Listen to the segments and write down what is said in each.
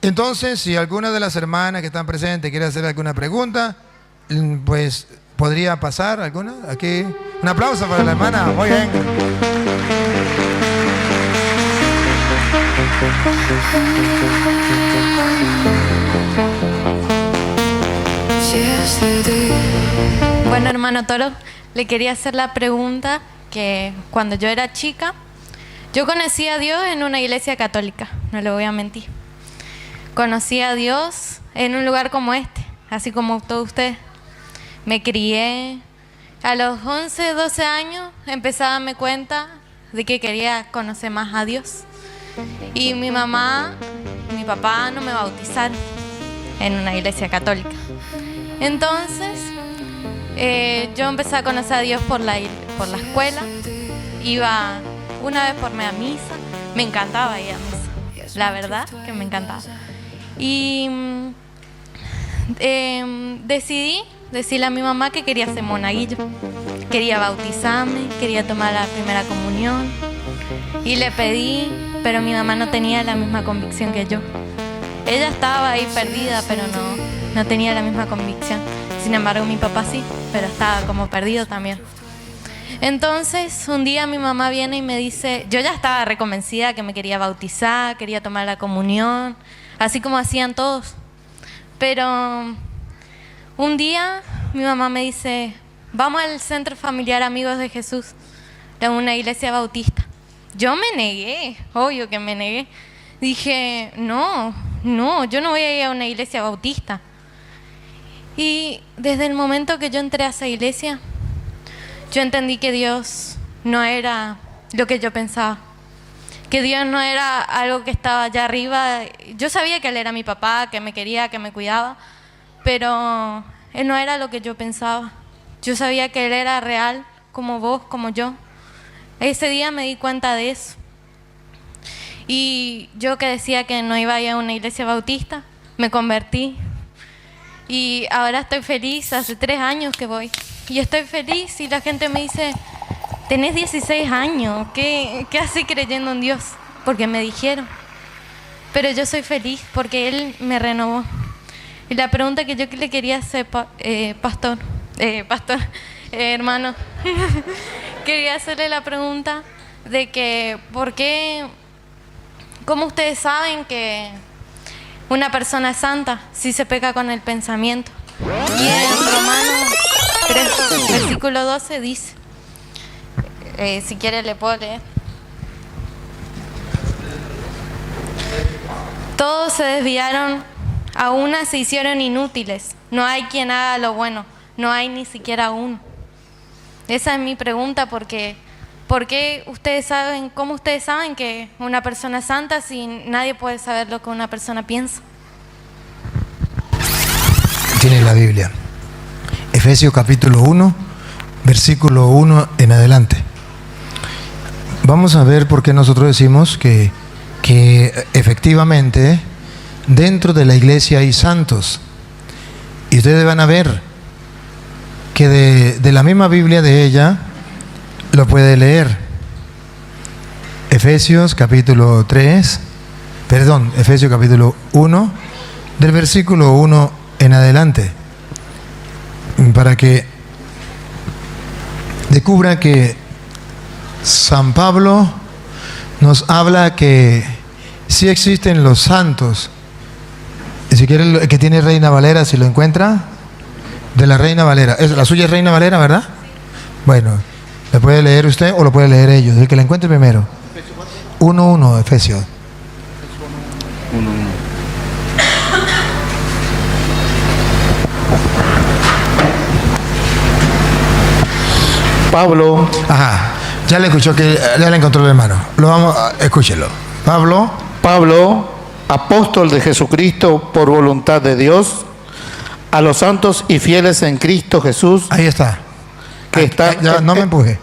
Entonces, si alguna de las hermanas que están presentes quiere hacer alguna pregunta, pues podría pasar alguna. Aquí, un aplauso para la hermana. Muy bien. Bueno, hermano Toro, le quería hacer la pregunta que cuando yo era chica, yo conocí a Dios en una iglesia católica, no le voy a mentir. Conocí a Dios en un lugar como este, así como todos ustedes. Me crié. A los 11, 12 años empecé a darme cuenta de que quería conocer más a Dios. Y mi mamá, mi papá no me bautizaron en una iglesia católica. Entonces, yo empecé a conocer a Dios por la escuela. Iba una vez por mes a misa. Me encantaba ir a misa. La verdad que me encantaba. Y decidí decirle a mi mamá que quería ser monaguillo. Quería bautizarme, quería tomar la primera comunión. Y le pedí, pero mi mamá no tenía la misma convicción que yo. Ella estaba ahí perdida, pero no tenía la misma convicción. Sin embargo, mi papá sí, pero estaba como perdido también. Entonces, un día mi mamá viene y me dice, yo ya estaba reconvencida que me quería bautizar, quería tomar la comunión, así como hacían todos. Pero un día mi mamá me dice, vamos al Centro Familiar Amigos de Jesús, de una iglesia bautista. Yo me negué, obvio que me negué. Dije, no, yo no voy a ir a una iglesia bautista. Y desde el momento que yo entré a esa iglesia, yo entendí que Dios no era lo que yo pensaba. Que Dios no era algo que estaba allá arriba. Yo sabía que Él era mi papá, que me quería, que me cuidaba, pero Él no era lo que yo pensaba. Yo sabía que Él era real, como vos, como yo. Ese día me di cuenta de eso. Y yo que decía que no iba a ir a una iglesia bautista, me convertí. Y ahora estoy feliz, hace 3 años que voy. Y estoy feliz y la gente me dice, tenés 16 años, ¿qué haces creyendo en Dios? Porque me dijeron. Pero yo soy feliz porque Él me renovó. Y la pregunta que yo le quería hacer, hermano, quería hacerle la pregunta de que, ¿por qué, cómo ustedes saben que una persona es santa si se peca con el pensamiento? Y en Romanos 3, versículo 12 dice, si quiere le puedo leer. Todos se desviaron, a una se hicieron inútiles. No hay quien haga lo bueno, no hay ni siquiera uno. Esa es mi pregunta, porque ¿por qué ustedes saben, cómo ustedes saben que una persona es santa si nadie puede saber lo que una persona piensa? Tiene la Biblia. Efesios capítulo 1, versículo 1 en adelante. Vamos a ver por qué nosotros decimos que efectivamente dentro de la iglesia hay santos. Y ustedes van a ver que de la misma Biblia de ella lo puede leer. Efesios capítulo 1, del versículo 1 en adelante, para que descubra que San Pablo nos habla que sí existen los santos. Y si quiere, el que tiene Reina Valera, si lo encuentra, de la Reina Valera. La suya es Reina Valera, ¿verdad? Bueno, ¿le puede leer usted o lo puede leer ellos? El que la encuentre primero. 1:1, Efesios. 1:1. Pablo. Ajá, ya le escuchó, que ya le encontró el hermano. Escúchelo. Pablo, apóstol de Jesucristo por voluntad de Dios, a los santos y fieles en Cristo Jesús. Ahí está. No me empuje.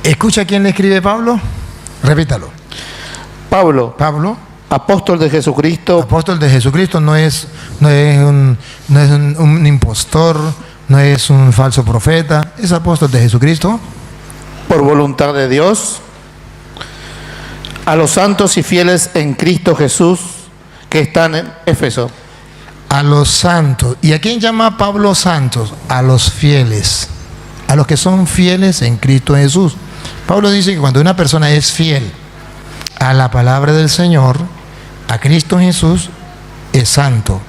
¿Escucha quién le escribe Pablo? Repítalo. Pablo, apóstol de Jesucristo. Apóstol de Jesucristo, no es un impostor, no es un falso profeta, es apóstol de Jesucristo. Por voluntad de Dios, a los santos y fieles en Cristo Jesús que están en Éfeso. A los santos. ¿Y a quién llama Pablo santos? A los fieles. A los que son fieles en Cristo Jesús. Pablo dice que cuando una persona es fiel a la palabra del Señor, a Cristo Jesús, es santo.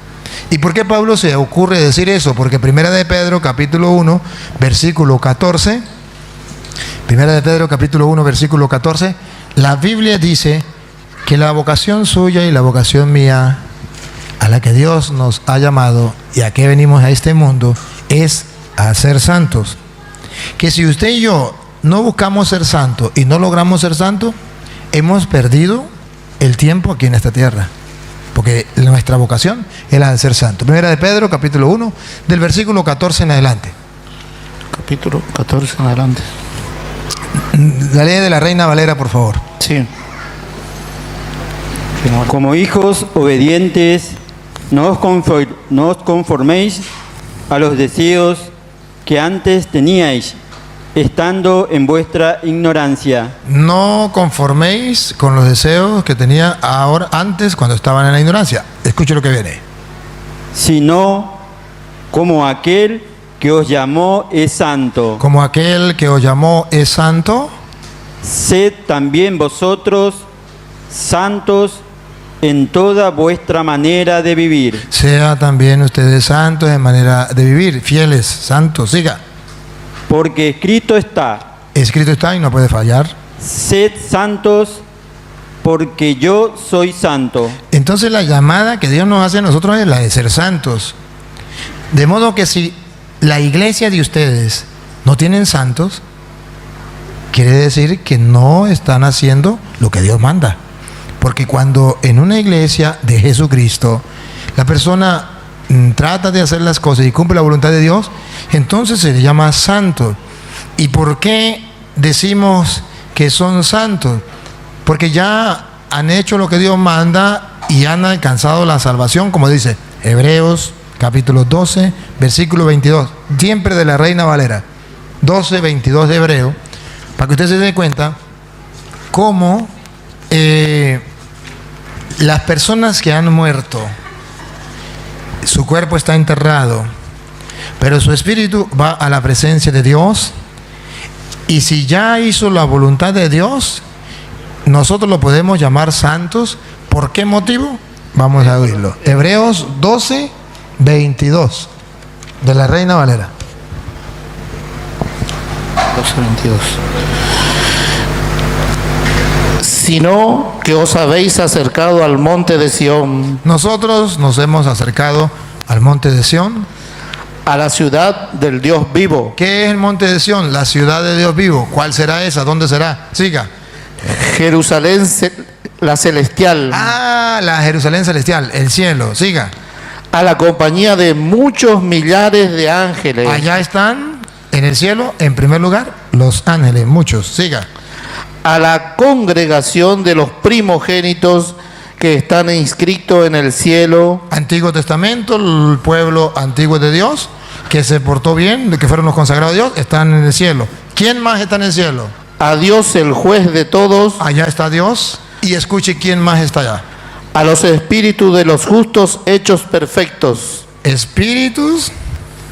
¿Y por qué Pablo se ocurre decir eso? Porque Primera de Pedro, capítulo 1, versículo 14, Primera de Pedro, capítulo 1, versículo 14, la Biblia dice que la vocación suya y la vocación mía, a la que Dios nos ha llamado y a que venimos a este mundo, es a ser santos. Que si usted y yo no buscamos ser santos y no logramos ser santos, hemos perdido el tiempo aquí en esta tierra. Porque nuestra vocación es la de ser santo. Primera de Pedro, capítulo 1, del versículo 14 en adelante. Capítulo 14 en adelante. La ley de la Reina Valera, por favor. Sí. Como hijos obedientes, no os conforméis a los deseos que antes teníais, estando en vuestra ignorancia. No conforméis con los deseos que tenía ahora, antes, cuando estaban en la ignorancia. Escuche lo que viene. Sino como aquel que os llamó es santo. Como aquel que os llamó es santo, Sed también vosotros santos en toda vuestra manera de vivir. sea también ustedes santos en manera de vivir, fieles, santos, siga. Porque escrito está, Escrito está y no puede fallar. sed santos porque yo soy santo. Entonces la llamada que Dios nos hace a nosotros es la de ser santos. De modo que si la iglesia de ustedes no tienen santos, quiere decir que no están haciendo lo que Dios manda. Porque cuando en una iglesia de Jesucristo la persona trata de hacer las cosas y cumple la voluntad de Dios, entonces se le llama santo. ¿Y por qué decimos que son santos? Porque ya han hecho lo que Dios manda y han alcanzado la salvación, como dice Hebreos capítulo 12, versículo 22, siempre de la Reina Valera, 12, 22 de Hebreo, para que usted se dé cuenta cómo las personas que han muerto, su cuerpo está enterrado, pero su espíritu va a la presencia de Dios, y si ya hizo la voluntad de Dios, nosotros lo podemos llamar santos. ¿Por qué motivo? Vamos a oírlo. Hebreos 12, 22 de la Reina Valera. 12:22. Sino que os habéis acercado al monte de Sión, Nosotros nos hemos acercado al monte de Sión. a la ciudad del Dios vivo, ¿Qué es el monte de Sión? La ciudad de Dios vivo. ¿Cuál será esa? ¿Dónde será? Siga. Jerusalén la celestial, La Jerusalén celestial, el cielo. Siga. a la compañía de muchos millares de ángeles, Allá están en el cielo, en primer lugar, los ángeles, muchos. Siga. a la congregación de los primogénitos que están inscritos en el cielo, Antiguo Testamento, el pueblo antiguo de Dios, que se portó bien, que fueron los consagrados de Dios, están en el cielo. ¿Quién más está en el cielo? a Dios el juez de todos, Allá está Dios. Y escuche quién más está allá. a los espíritus de los justos hechos perfectos, Espíritus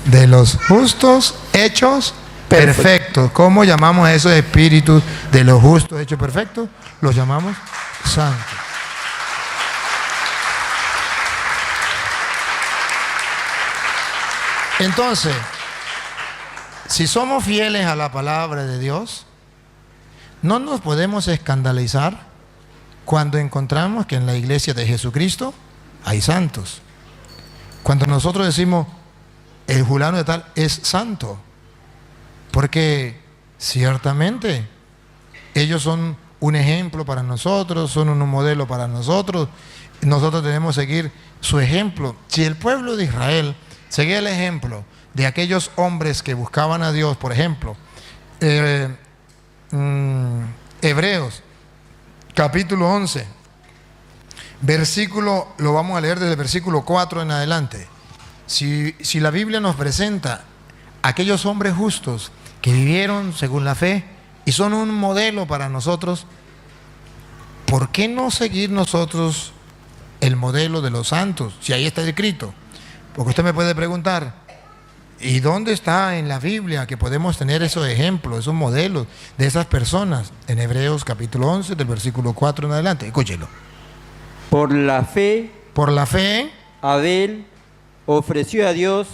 de los justos hechos perfectos. ¿Cómo llamamos a esos espíritus de los justos hechos perfectos? Los llamamos santos. Entonces, si somos fieles a la palabra de Dios, no nos podemos escandalizar cuando encontramos que en la iglesia de Jesucristo hay santos. Cuando nosotros decimos, el fulano de tal es santo, porque ciertamente ellos son un ejemplo para nosotros, son un modelo para nosotros, nosotros debemos seguir su ejemplo. Si el pueblo de Israel seguía el ejemplo de aquellos hombres que buscaban a Dios, por ejemplo, Hebreos capítulo 11, versículo, lo vamos a leer desde el versículo 4 en adelante. Si la Biblia nos presenta aquellos hombres justos que vivieron según la fe y son un modelo para nosotros, ¿por qué no seguir nosotros el modelo de los santos, si ahí está escrito. Porque usted me puede preguntar, ¿y dónde está en la Biblia que podemos tener esos ejemplos, esos modelos de esas personas? En Hebreos capítulo 11, del versículo 4 en adelante. Escúchelo. Por la fe, Por la fe, Abel ofreció a Dios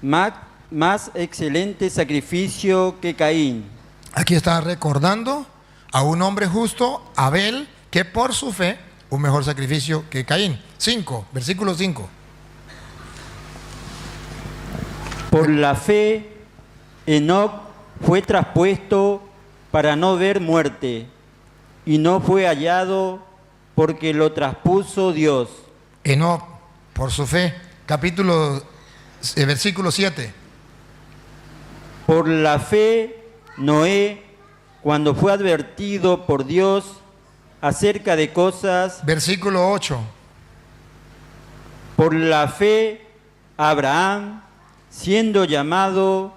más excelente sacrificio que Caín. aquí está recordando a un hombre justo, Abel, que por su fe, un mejor sacrificio que Caín. 5, versículo 5. Por la fe, Enoc fue traspuesto para no ver muerte, y no fue hallado porque lo traspuso Dios. Enoc, por su fe, versículo 7. Por la fe, Noé, cuando fue advertido por Dios acerca de cosas, Versículo 8. por la fe, Abraham, siendo llamado,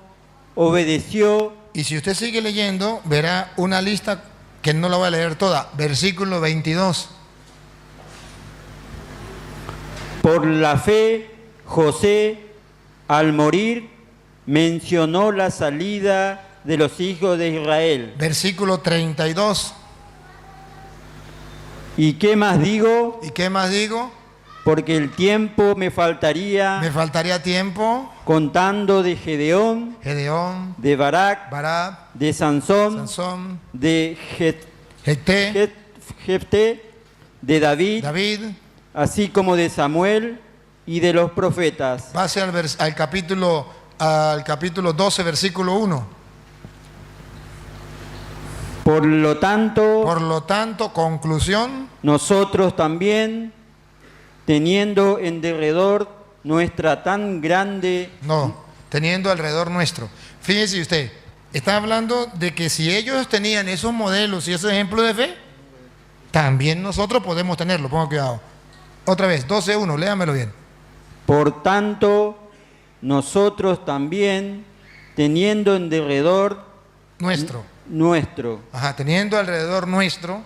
obedeció. Y si usted sigue leyendo, verá una lista que no la voy a leer toda. Versículo 22. Por la fe, José, al morir, mencionó la salida de los hijos de Israel. Versículo 32. ¿Y qué más digo? ¿Y qué más digo? Porque el tiempo me Me faltaría faltaría tiempo. contando de Gedeón, Gedeón, de Barak, Barab, de Sansón, Sansón, de Jefté, Jefté, de David, David. así como de Samuel y de los profetas. Pase al capítulo 12, versículo 1. Por lo tanto, Por lo tanto, conclusión, nosotros también, teniendo en derredor nuestra tan grande... no, teniendo alrededor nuestro. Fíjese usted, está hablando de que si ellos tenían esos modelos y esos ejemplos de fe, también nosotros podemos tenerlo. Ponga cuidado. Otra vez, 12:1, léamelo bien. Por tanto, nosotros también, teniendo en derredor Nuestro. nuestro Ajá, teniendo alrededor nuestro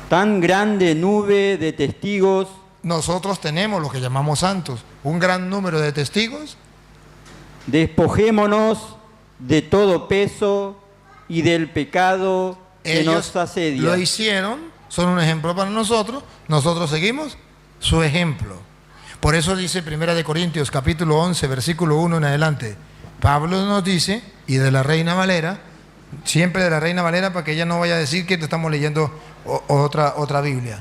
tan grande nube de testigos, nosotros tenemos lo que llamamos santos, un gran número de testigos. despojémonos de todo peso y del pecado que Ellos nos asedia. lo hicieron, son un ejemplo para nosotros, nosotros seguimos su ejemplo. Por eso dice 1 Corintios capítulo 11, versículo 1 en adelante. Pablo nos dice, y de la Reina Valera, siempre de la Reina Valera para que ella no vaya a decir que te estamos leyendo otra Biblia.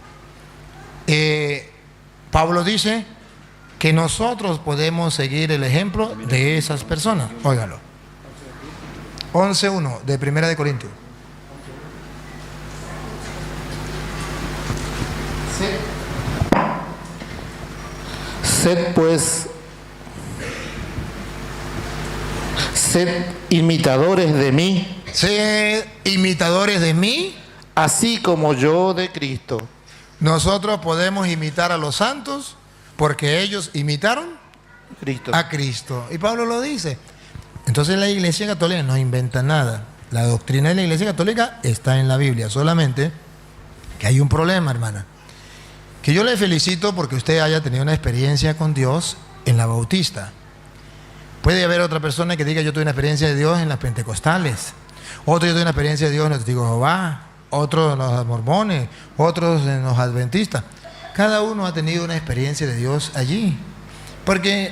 Pablo dice que nosotros podemos seguir el ejemplo de esas personas. Óigalo. 11:1 de 1 Corintios. Sed pues, sed imitadores de mí, Sed imitadores de mí. así como yo de Cristo. Nosotros podemos imitar a los santos porque ellos imitaron Cristo. a Cristo. Y Pablo lo dice. Entonces la Iglesia Católica no inventa nada. La doctrina de la Iglesia Católica está en la Biblia. Solamente que hay un problema, hermana. Que yo le felicito porque usted haya tenido una experiencia con Dios en la Bautista. Puede haber otra persona que diga yo tuve una experiencia de Dios en las Pentecostales. Otro yo tuve una experiencia de Dios en los Testigos de Jehová. Otros en los Mormones. Otros en los Adventistas. Cada uno ha tenido una experiencia de Dios allí. Porque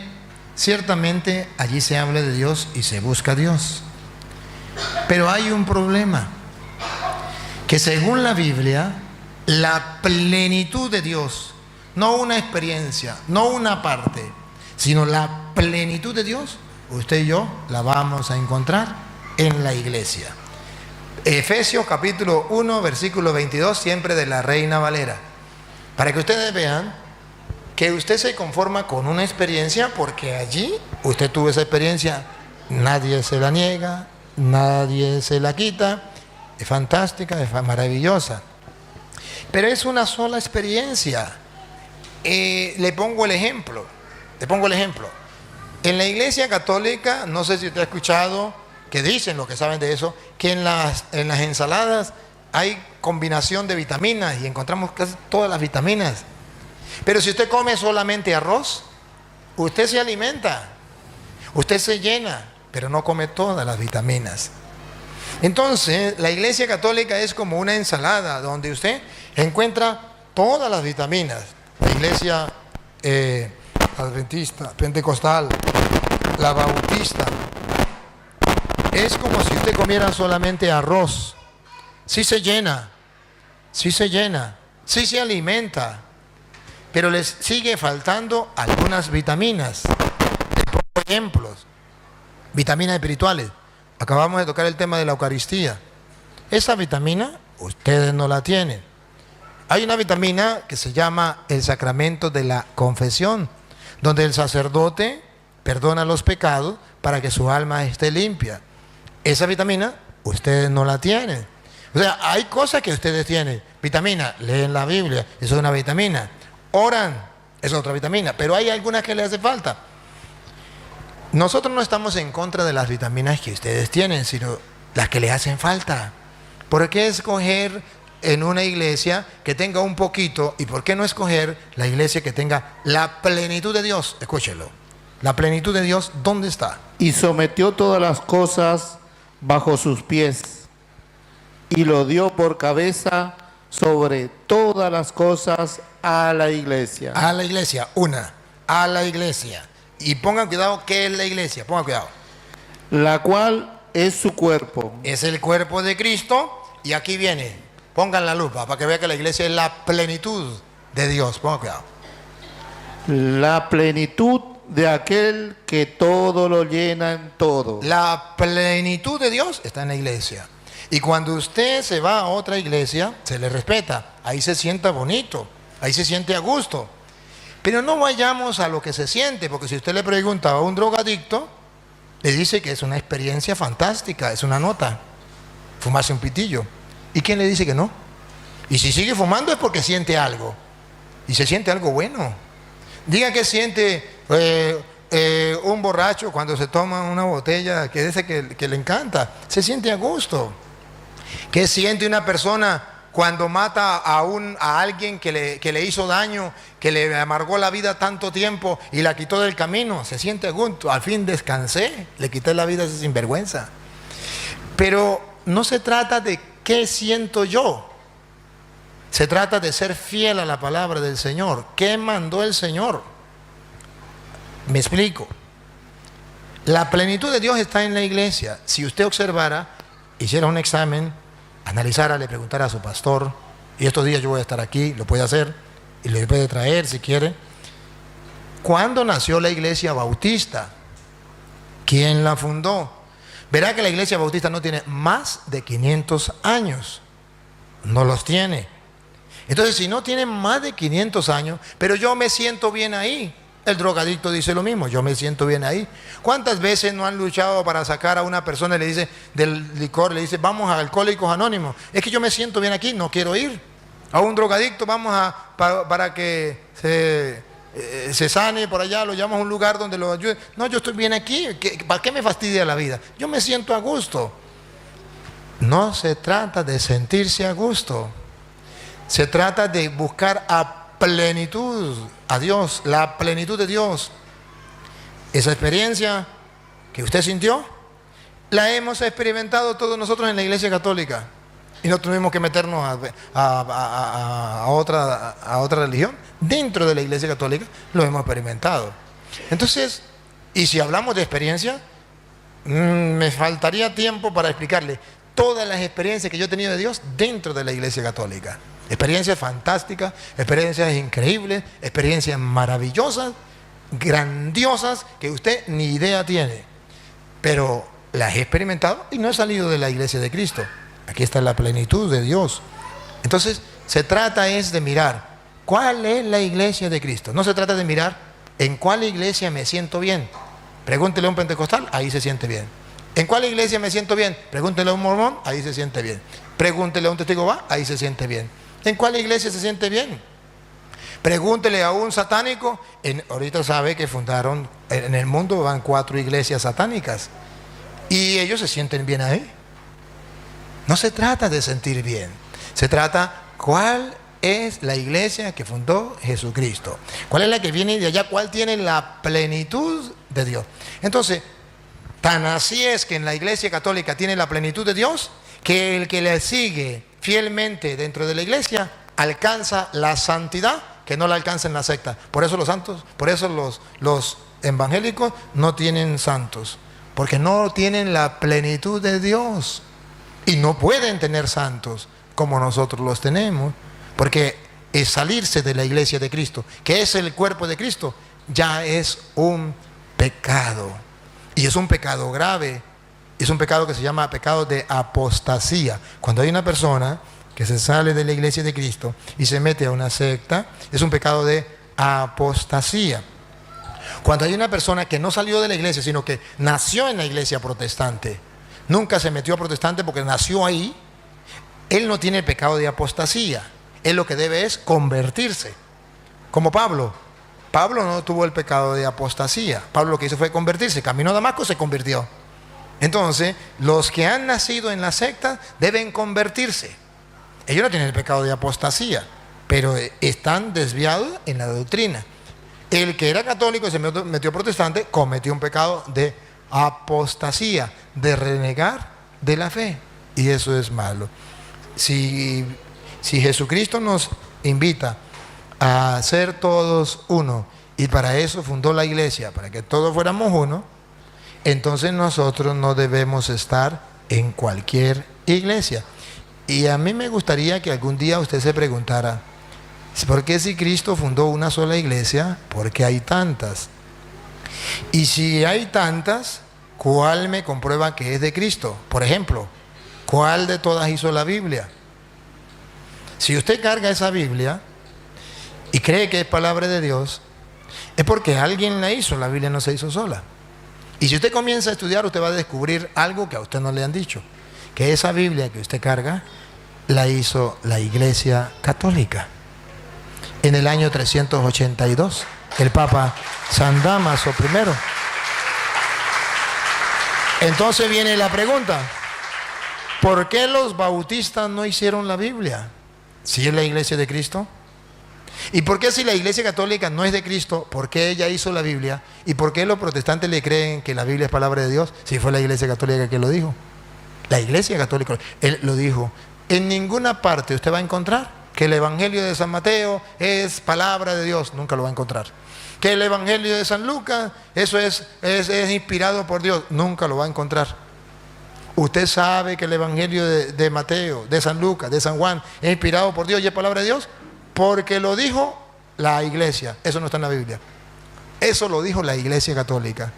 ciertamente allí se habla de Dios y se busca a Dios. Pero hay un problema. Que según la Biblia, la plenitud de Dios, no una experiencia, no una parte, sino la plenitud de Dios, usted y yo la vamos a encontrar en la iglesia. Efesios capítulo 1, versículo 22, siempre de la Reina Valera. Para que ustedes vean que usted se conforma con una experiencia porque allí usted tuvo esa experiencia, nadie se la niega, nadie se la quita, es fantástica, es maravillosa. Pero es una sola experiencia. Le pongo el ejemplo. En la Iglesia Católica, no sé si usted ha escuchado, que dicen los que saben de eso, que en las ensaladas hay combinación de vitaminas y encontramos casi todas las vitaminas. Pero si usted come solamente arroz, usted se alimenta, usted se llena, pero no come todas las vitaminas. Entonces, la Iglesia Católica es como una ensalada donde usted encuentra todas las vitaminas. La Iglesia Adventista, Pentecostal, la Bautista, es como si usted comiera solamente arroz. Sí se llena, sí se alimenta, pero les sigue faltando algunas vitaminas. Les pongo ejemplos. Vitaminas espirituales. Acabamos de tocar el tema de la Eucaristía. Esa vitamina ustedes no la tienen. Hay una vitamina que se llama el sacramento de la confesión, donde el sacerdote perdona los pecados para que su alma esté limpia. Esa vitamina ustedes no la tienen. O sea, hay cosas que ustedes tienen. Vitamina, leen la Biblia, eso es una vitamina. Oran, es otra vitamina, pero hay algunas que les hace falta. Nosotros no estamos en contra de las vitaminas que ustedes tienen, sino las que les hacen falta. ¿Por qué escoger en una iglesia que tenga un poquito y por qué no escoger la iglesia que tenga la plenitud de Dios? Escúchelo. La plenitud de Dios, ¿dónde está? Y sometió todas las cosas bajo sus pies, y lo dio por cabeza sobre todas las cosas a la iglesia. A la iglesia, a la iglesia. Y pongan cuidado, ¿qué es la iglesia? Pongan cuidado. La cual es su cuerpo. Es el cuerpo de Cristo, y aquí viene, pongan la lupa para que vean que la iglesia es la plenitud de Dios. Pongan cuidado. La plenitud de aquel que todo lo llena en todo. La plenitud de Dios está en la iglesia. Y cuando usted se va a otra iglesia, se le respeta. Ahí se sienta bonito, ahí se siente a gusto. Pero no vayamos a lo que se siente, porque si usted le pregunta a un drogadicto, le dice que es una experiencia fantástica, es una nota, fumarse un pitillo. ¿Y quién le dice que no? Y si sigue fumando es porque siente algo. Y se siente algo bueno. Diga que siente un borracho cuando se toma una botella que dice que le encanta. Se siente a gusto. ¿Qué siente una persona cuando mata a alguien que le hizo daño, que le amargó la vida tanto tiempo y la quitó del camino? Se siente a gusto. Al fin descansé, le quité la vida a ese sinvergüenza. Pero no se trata de qué siento yo. Se trata de ser fiel a la palabra del Señor. ¿Qué mandó el Señor? Me explico. La plenitud de Dios está en la iglesia. Si usted observara, hiciera un examen, analizara, le preguntara a su pastor, y estos días yo voy a estar aquí, lo puede hacer, y le puede traer si quiere. ¿Cuándo nació la iglesia bautista? ¿Quién la fundó? Verá que la iglesia bautista no tiene más de 500 años. No los tiene. Entonces, si no tienen más de 500 años, pero yo me siento bien ahí. El drogadicto dice lo mismo, yo me siento bien ahí. ¿Cuántas veces no han luchado para sacar a una persona y le dice del licor, le dice, vamos a Alcohólicos Anónimos? Es que yo me siento bien aquí, no quiero ir. A un drogadicto, vamos para que se sane por allá, lo llevamos a un lugar donde lo ayude. No, yo estoy bien aquí, ¿para qué me fastidia la vida? Yo me siento a gusto. No se trata de sentirse a gusto. Se trata de buscar a plenitud a Dios, la plenitud de Dios. Esa experiencia que usted sintió, la hemos experimentado todos nosotros en la Iglesia Católica. Y no tuvimos que meternos a otra religión. Dentro de la Iglesia Católica lo hemos experimentado. Entonces, y si hablamos de experiencia, me faltaría tiempo para explicarle todas las experiencias que yo he tenido de Dios dentro de la Iglesia Católica. Experiencias fantásticas, experiencias increíbles, experiencias maravillosas, grandiosas, que usted ni idea tiene. Pero las he experimentado y no he salido de la iglesia de Cristo. Aquí está la plenitud de Dios. Entonces, se trata es de mirar cuál es la iglesia de Cristo. No se trata de mirar en cuál iglesia me siento bien. Pregúntele a un pentecostal, ahí se siente bien. ¿En cuál iglesia me siento bien? Pregúntele a un mormón, ahí se siente bien. Pregúntele a un testigo de Jehová, ahí se siente bien. ¿En cuál iglesia se siente bien? Pregúntele a un satánico. Ahorita sabe que fundaron, en el mundo van 4 iglesias satánicas. Y ellos se sienten bien ahí. No se trata de sentir bien. Se trata cuál es la iglesia que fundó Jesucristo. ¿Cuál es la que viene de allá? ¿Cuál tiene la plenitud de Dios? Entonces, tan así es que en la iglesia católica tiene la plenitud de Dios, que el que le sigue fielmente dentro de la iglesia alcanza la santidad que no la alcanza en la secta. Por eso los santos, por eso los evangélicos no tienen santos, porque no tienen la plenitud de Dios y no pueden tener santos como nosotros los tenemos, porque es salirse de la iglesia de Cristo, que es el cuerpo de Cristo, ya es un pecado, y es un pecado grave. Es un pecado que se llama pecado de apostasía. Cuando hay una persona que se sale de la iglesia de Cristo y se mete a una secta, es un pecado de apostasía. Cuando hay una persona que no salió de la iglesia, sino que nació en la iglesia protestante, nunca se metió a protestante porque nació ahí, él no tiene el pecado de apostasía. Él lo que debe es convertirse. Como Pablo. Pablo no tuvo el pecado de apostasía. Pablo lo que hizo fue convertirse. Caminó a Damasco, se convirtió. Entonces, los que han nacido en la secta deben convertirse. Ellos no tienen el pecado de apostasía, pero están desviados en la doctrina. El que era católico y se metió protestante cometió un pecado de apostasía, de renegar de la fe. Y eso es malo. Si Jesucristo nos invita a ser todos uno, y para eso fundó la iglesia, para que todos fuéramos uno, entonces nosotros no debemos estar en cualquier iglesia. Y a mí me gustaría que algún día usted se preguntara, ¿por qué si Cristo fundó una sola iglesia? ¿Por qué hay tantas? Y si hay tantas, ¿cuál me comprueba que es de Cristo? Por ejemplo, ¿cuál de todas hizo la Biblia? Si usted carga esa Biblia y cree que es palabra de Dios, es porque alguien la hizo. La Biblia no se hizo sola. Y si usted comienza a estudiar, usted va a descubrir algo que a usted no le han dicho, que esa Biblia que usted carga la hizo la Iglesia Católica en el año 382, el Papa San Dámaso I. Entonces viene la pregunta, ¿por qué los bautistas no hicieron la Biblia? ¿Si es la Iglesia de Cristo? ¿Y por qué si la Iglesia Católica no es de Cristo, por qué ella hizo la Biblia? ¿Y por qué los protestantes le creen que la Biblia es palabra de Dios si fue la Iglesia Católica que lo dijo? La Iglesia Católica, él lo dijo. En ninguna parte usted va a encontrar que el Evangelio de San Mateo es palabra de Dios, nunca lo va a encontrar. Que el Evangelio de San Lucas, eso es inspirado por Dios, nunca lo va a encontrar. Usted sabe que el Evangelio de Mateo, de San Lucas, de San Juan, es inspirado por Dios y es palabra de Dios, porque lo dijo la iglesia. Eso no está en la Biblia. Eso lo dijo la Iglesia Católica.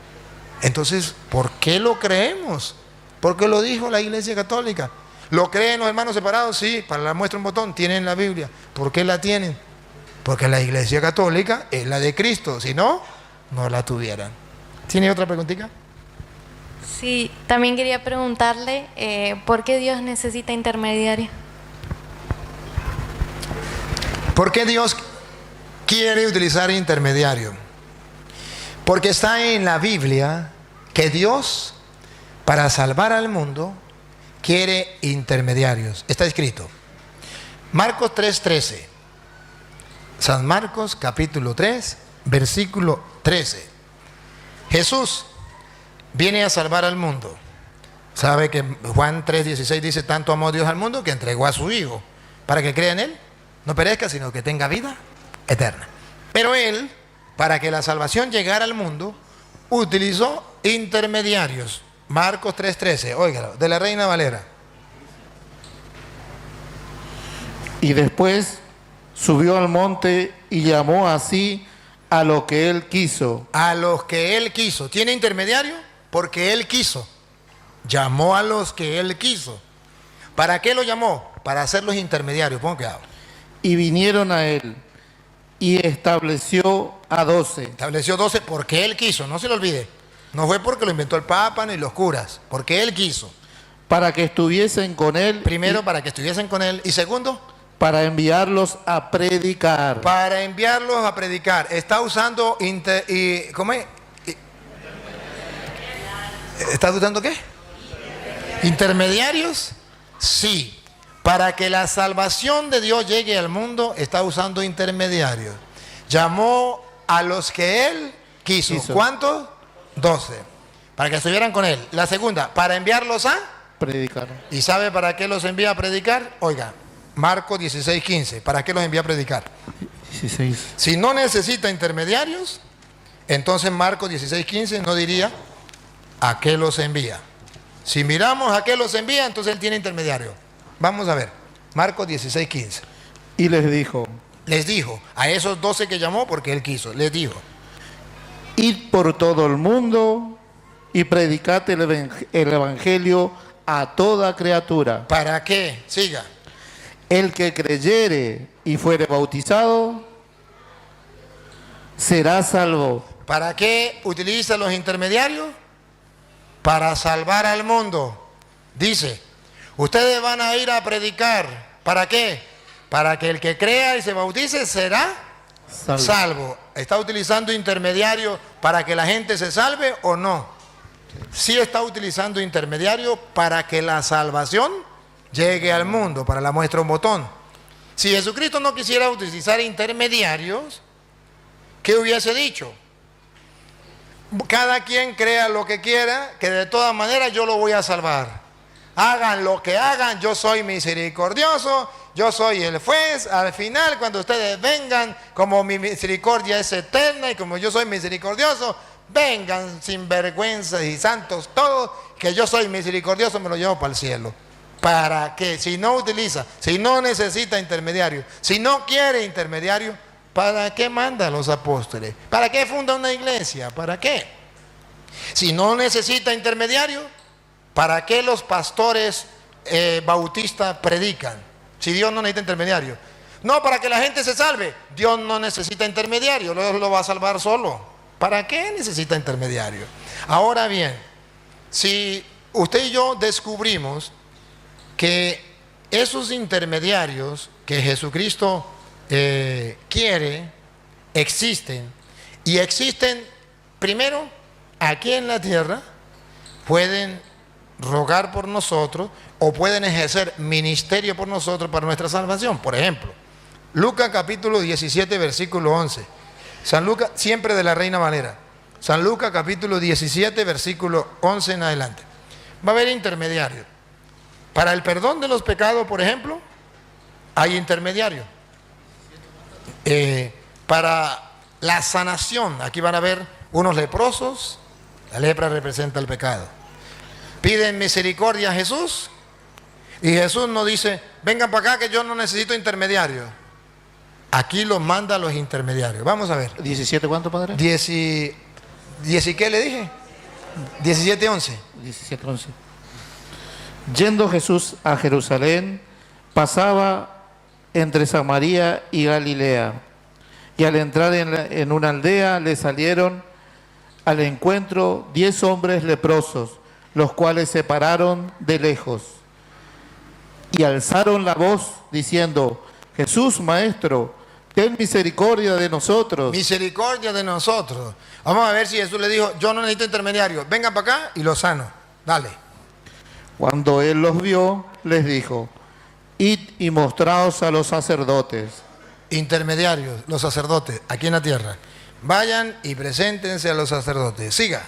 Entonces, ¿por qué lo creemos? Porque lo dijo la Iglesia Católica. ¿Lo creen los hermanos separados? Sí, para la muestra un botón, tienen la Biblia. ¿Por qué la tienen? Porque la Iglesia Católica es la de Cristo. Si no, no la tuvieran. ¿Tiene otra preguntita? Sí, también quería preguntarle ¿por qué Dios necesita intermediarios? ¿Por qué Dios quiere utilizar intermediario? Porque está en la Biblia que Dios, para salvar al mundo, quiere intermediarios. Está escrito. Marcos 3:13. San Marcos capítulo 3, versículo 13. Jesús viene a salvar al mundo. Sabe que Juan 3:16 dice, tanto amó Dios al mundo que entregó a su Hijo, para que crea en Él, no perezca, sino que tenga vida eterna. Pero Él, para que la salvación llegara al mundo, utilizó intermediarios. Marcos 3:13, óigalo, de la Reina Valera. Y después subió al monte y llamó así a lo que él quiso. A los que Él quiso. ¿Tiene intermediario? Porque Él quiso. Llamó a los que Él quiso. ¿Para qué lo llamó? Para hacerlos intermediarios. Pongo cuidado. Y vinieron a él y estableció a 12. Estableció 12 porque Él quiso, no se lo olvide. No fue porque lo inventó el Papa ni los curas, porque Él quiso. Para que estuviesen con él. Primero, para que estuviesen con Él. Y segundo, para enviarlos a predicar. para enviarlos a predicar. Está usando ¿cómo es? ¿Está usando qué? ¿Intermediarios? Sí. Para que la salvación de Dios llegue al mundo, está usando intermediarios. Llamó a los que Él quiso. ¿Cuántos? 12. Para que estuvieran con Él. La segunda, para enviarlos a predicar. ¿Y sabe para qué los envía a predicar? Oiga, Marcos 16:15. ¿Para qué los envía a predicar? 16. Si no necesita intermediarios, entonces Marcos 16:15 no diría a qué los envía. Si miramos a qué los envía, entonces Él tiene intermediario. Vamos a ver, Marcos 16:15. Y les dijo, a esos 12 que llamó, porque Él quiso, les dijo: id por todo el mundo y predicad el evangelio a toda criatura. ¿Para qué? Siga. El que creyere y fuere bautizado será salvo. ¿Para qué utiliza los intermediarios? Para salvar al mundo. Dice, ustedes van a ir a predicar. ¿Para qué? Para que el que crea y se bautice será salvo. ¿Está utilizando intermediario para que la gente se salve o no? Sí está utilizando intermediario para que la salvación llegue al mundo. Para la muestra un botón. Si Jesucristo no quisiera utilizar intermediarios, ¿qué hubiese dicho? Cada quien crea lo que quiera, que de todas maneras yo lo voy a salvar. Hagan lo que hagan, yo soy misericordioso, yo soy el juez. Al final, cuando ustedes vengan, como mi misericordia es eterna y como yo soy misericordioso, vengan sin vergüenza y santos todos, que yo soy misericordioso, me lo llevo para el cielo. ¿Para qué? Si no utiliza, si no necesita intermediario, si no quiere intermediario, ¿para qué manda a los apóstoles? ¿Para qué funda una iglesia? ¿Para qué? Si no necesita intermediario, ¿para qué los pastores bautistas predican? Si Dios no necesita intermediario. No, para que la gente se salve. Dios no necesita intermediario, Dios lo va a salvar solo. ¿Para qué necesita intermediario? Ahora bien, si usted y yo descubrimos que esos intermediarios que Jesucristo quiere, existen, y existen primero aquí en la tierra, pueden rogar por nosotros o pueden ejercer ministerio por nosotros para nuestra salvación. Por ejemplo, Lucas capítulo 17 versículo 11. San Lucas, siempre de la Reina Valera. San Lucas capítulo 17 versículo 11 en adelante. Va a haber intermediarios. Para el perdón de los pecados, por ejemplo, hay intermediarios. Para la sanación, aquí van a ver unos leprosos, la lepra representa el pecado. Piden misericordia a Jesús y Jesús nos dice, vengan para acá que yo no necesito intermediarios. Aquí los manda a los intermediarios. Vamos a ver. 17, ¿cuánto, padre? 10 y ¿qué le dije? 17:11. 17:11. Yendo Jesús a Jerusalén, pasaba entre Samaria y Galilea, y al entrar en una aldea le salieron al encuentro 10 hombres leprosos, los cuales se pararon de lejos y alzaron la voz diciendo, Jesús, Maestro, ten misericordia de nosotros. Misericordia de nosotros. Vamos a ver si Jesús le dijo, yo no necesito intermediario, vengan para acá y los sano. Dale. Cuando él los vio, les dijo, id y mostraos a los sacerdotes. Intermediarios, los sacerdotes, aquí en la tierra. Vayan y preséntense a los sacerdotes. Siga.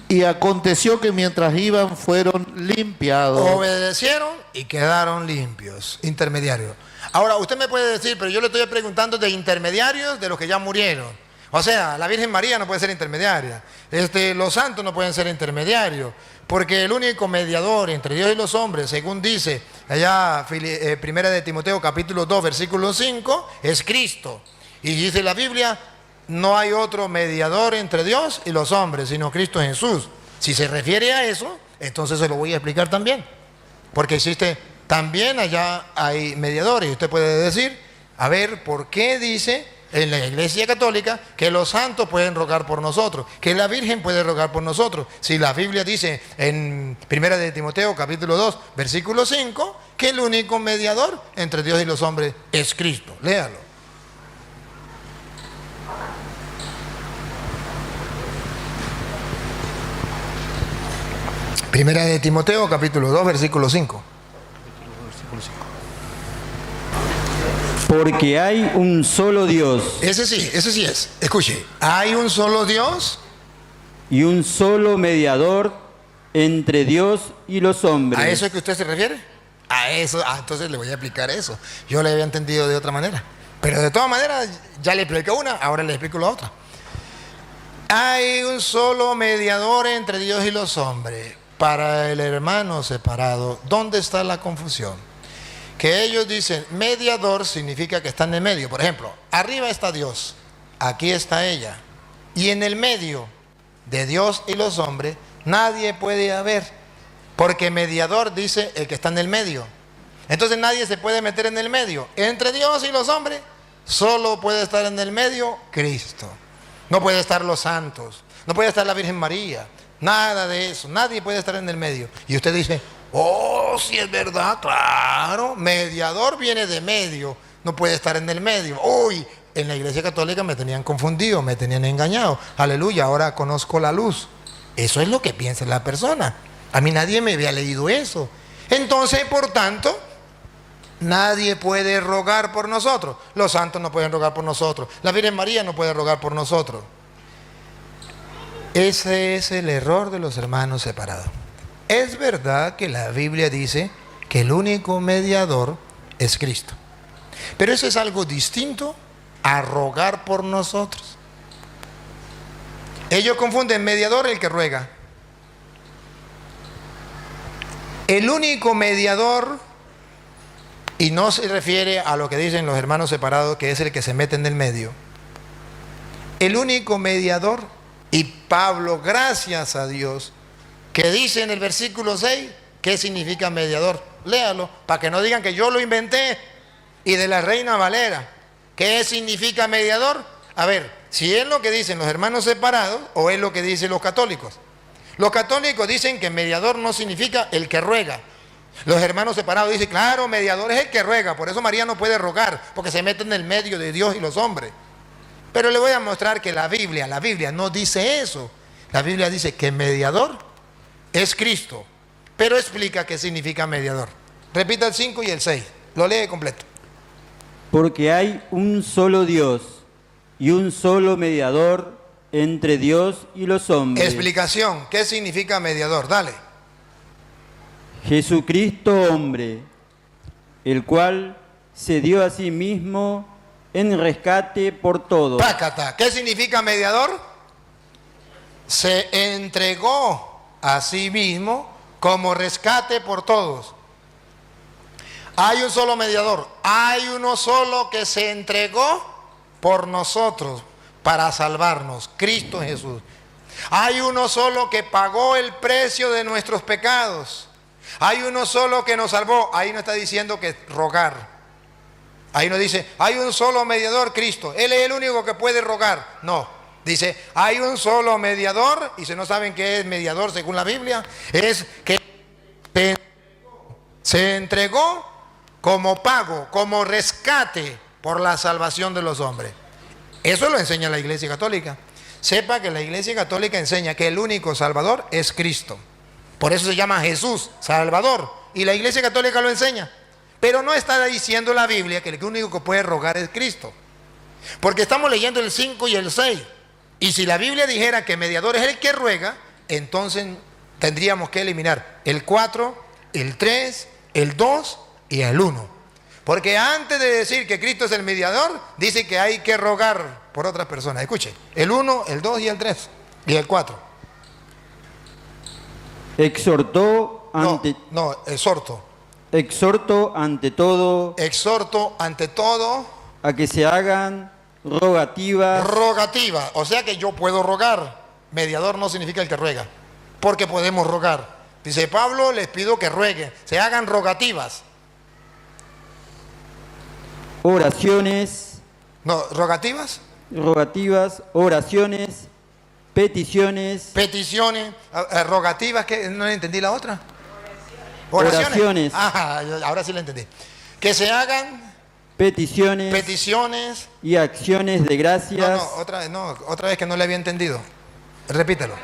Y aconteció que mientras iban fueron limpiados. Obedecieron y quedaron limpios. Intermediarios. Ahora, usted me puede decir, pero yo le estoy preguntando de intermediarios de los que ya murieron. O sea, la Virgen María no puede ser intermediaria. Los santos no pueden ser intermediarios. Porque el único mediador entre Dios y los hombres, según dice allá Primera de Timoteo capítulo 2 versículo 5, es Cristo. Y dice la Biblia, no hay otro mediador entre Dios y los hombres, sino Cristo Jesús. Si se refiere a eso, entonces se lo voy a explicar también. Porque existe, también allá hay mediadores. Y usted puede decir, a ver, ¿por qué dice en la Iglesia Católica que los santos pueden rogar por nosotros, que la Virgen puede rogar por nosotros? Si la Biblia dice en Primera de Timoteo capítulo 2 versículo 5 que el único mediador entre Dios y los hombres es Cristo. Léalo. Primera de Timoteo capítulo 2 versículo 5. Porque hay un solo Dios Ese sí es. Escuche, hay un solo Dios. y un solo mediador entre Dios y los hombres. ¿A eso es que usted se refiere? A eso, entonces le voy a explicar eso. Yo le había entendido de otra manera. Pero de todas maneras, ya le expliqué una, ahora le explico la otra. Hay un solo mediador entre Dios y los hombres. Para el hermano separado, ¿dónde está la confusión? Que ellos dicen, mediador significa que está en el medio. Por ejemplo, arriba está Dios, aquí está ella. Y en el medio de Dios y los hombres, nadie puede haber. Porque mediador dice el que está en el medio. Entonces nadie se puede meter en el medio. Entre Dios y los hombres, solo puede estar en el medio Cristo. No puede estar los santos, no puede estar la Virgen María, nada de eso. Nadie puede estar en el medio. Y usted dice, oh, si es verdad, claro, mediador viene de medio, no puede estar en el medio. Uy, en la Iglesia Católica me tenían confundido, me tenían engañado. Aleluya, ahora conozco la luz. Eso es lo que piensa la persona. A mí nadie me había leído eso. Entonces, por tanto, nadie puede rogar por nosotros. Los santos no pueden rogar por nosotros. La Virgen María no puede rogar por nosotros. Ese es el error de los hermanos separados. Es verdad que la Biblia dice que el único mediador es Cristo. Pero eso es algo distinto a rogar por nosotros. Ellos confunden mediador el que ruega. El único mediador, y no se refiere a lo que dicen los hermanos separados, que es el que se mete en el medio. El único mediador, y Pablo, gracias a Dios, que dice en el versículo 6, ¿qué significa mediador? Léalo, para que no digan que yo lo inventé. Y de la Reina Valera, ¿qué significa mediador? A ver, si es lo que dicen los hermanos separados o es lo que dicen los católicos. Los católicos dicen que mediador no significa el que ruega. Los hermanos separados dicen, claro, mediador es el que ruega, por eso María no puede rogar, porque se mete en el medio de Dios y los hombres. Pero le voy a mostrar que la Biblia no dice eso. La Biblia dice que mediador es Cristo, pero explica qué significa mediador. Repita el 5 y el 6, lo lee completo. Porque hay un solo Dios y un solo mediador entre Dios y los hombres. Explicación, ¿qué significa mediador? Dale. Jesucristo hombre, el cual se dio a sí mismo en rescate por todos. Pácata, ¿qué significa mediador? Se entregó a sí mismo como rescate por todos. Hay un solo mediador, hay uno solo que se entregó por nosotros para salvarnos, Cristo Jesús. Hay uno solo que pagó el precio de nuestros pecados. Hay uno solo que nos salvó. Ahí no está diciendo que rogar. Ahí no dice, hay un solo mediador, Cristo. Él es el único que puede rogar. No, dice, hay un solo mediador. Y si no saben qué es mediador según la Biblia, es que se entregó como pago, como rescate por la salvación de los hombres. Eso lo enseña la Iglesia Católica. Sepa que la Iglesia Católica enseña que el único Salvador es Cristo. Por eso se llama Jesús, Salvador. Y la Iglesia Católica lo enseña. Pero no está diciendo la Biblia que el único que puede rogar es Cristo. Porque estamos leyendo el 5 y el 6. Y si la Biblia dijera que mediador es el que ruega, entonces tendríamos que eliminar el 4, el 3, el 2 y el 1. Porque antes de decir que Cristo es el mediador, dice que hay que rogar por otras personas. Escuche, el 1, el 2 y el 3 y el 4. Exhortó ante... Exhorto ante todo... Exhorto ante todo... a que se hagan rogativas... Rogativas, o sea que yo puedo rogar. Mediador no significa el que ruega, porque podemos rogar. Dice Pablo, les pido que rueguen, se hagan rogativas. Oraciones... No, ¿rogativas? Rogativas, oraciones, peticiones... Peticiones, rogativas, que no entendí la otra. Oraciones. Ah, ahora sí la entendí. Que se hagan peticiones y acciones de gracias. Otra vez que no le había entendido. Repítelo.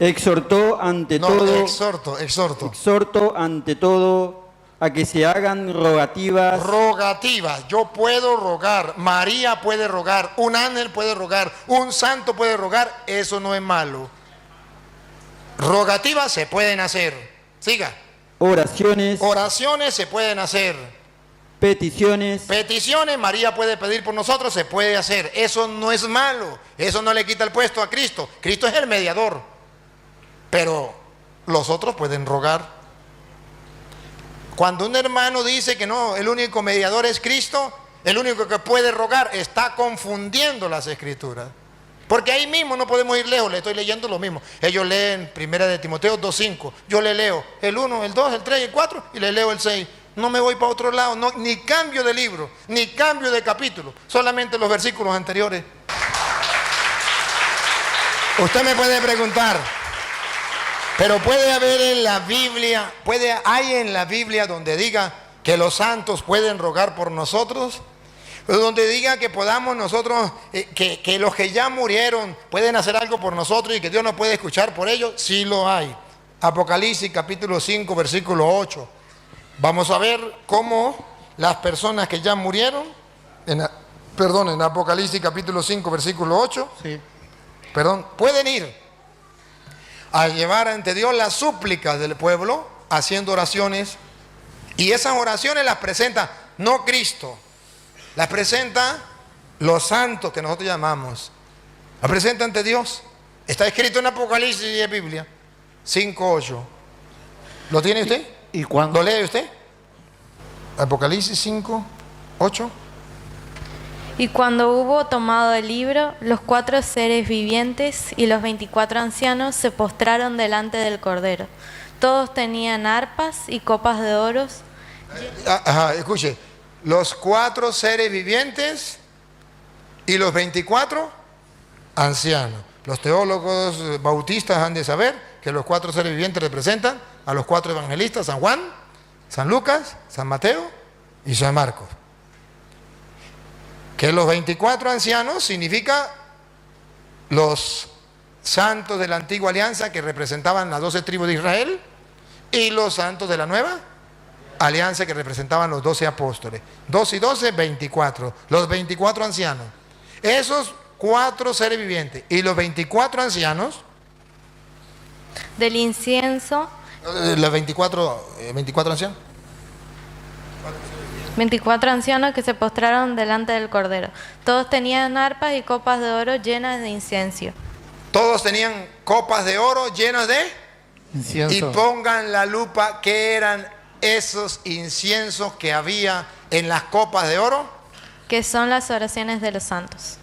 Exhortó ante todo. Exhorto. Exhorto ante todo a que se hagan rogativas. Rogativas. Yo puedo rogar, María puede rogar, un ángel puede rogar, un santo puede rogar, eso no es malo. Rogativas se pueden hacer. Siga. Oraciones, Oraciones se pueden hacer. peticiones, Peticiones, María puede pedir por nosotros, se puede hacer. Eso no es malo. Eso no le quita el puesto a Cristo. Cristo es el mediador. Pero los otros pueden rogar. Cuando un hermano dice que no, el único mediador es Cristo, el único que puede rogar, está confundiendo las escrituras. Porque ahí mismo no podemos ir lejos, le estoy leyendo lo mismo. Ellos leen 1 de Timoteo 2:5, yo le leo el 1, el 2, el 3 y el 4 y le leo el 6. No me voy para otro lado, no, ni cambio de libro, ni cambio de capítulo, solamente los versículos anteriores. Usted me puede preguntar, pero puede haber en la Biblia, hay en la Biblia donde diga que los santos pueden rogar por nosotros, donde diga que podamos nosotros, que los que ya murieron pueden hacer algo por nosotros y que Dios nos puede escuchar por ellos. Sí lo hay. Apocalipsis capítulo 5 versículo 8. Vamos a ver cómo las personas que ya murieron, en Apocalipsis capítulo 5 versículo 8, Sí. pueden ir a llevar ante Dios las súplicas del pueblo, haciendo oraciones, y esas oraciones las presenta no Cristo, las presenta los santos que nosotros llamamos, las presenta ante Dios. Está escrito en Apocalipsis y en Biblia 5:8. ¿Lo tiene usted? ¿Y cuándo? ¿Lo lee usted? Apocalipsis 5:8. Y cuando hubo tomado el libro, los 4 seres vivientes y los 24 ancianos se postraron delante del Cordero. Todos tenían arpas y copas de oro. Escuche, los 4 seres vivientes y los 24 ancianos. Los teólogos bautistas han de saber que los 4 seres vivientes representan a los 4 evangelistas, San Juan, San Lucas, San Mateo y San Marcos. Que los 24 ancianos significa los santos de la antigua alianza que representaban las 12 tribus de Israel y los santos de la nueva alianza que representaban los 12 apóstoles. 2 y 12, 24. Los 24 ancianos. Esos 4 seres vivientes y los 24 ancianos. Del incienso, Los 24 ancianos. 24 ancianos que se postraron delante del Cordero. Todos tenían arpas y copas de oro llenas de incienso. Todos tenían copas de oro llenas de... Incienso. Y pongan la lupa, ¿qué eran esos inciensos que había en las copas de oro? Que son las oraciones de los santos.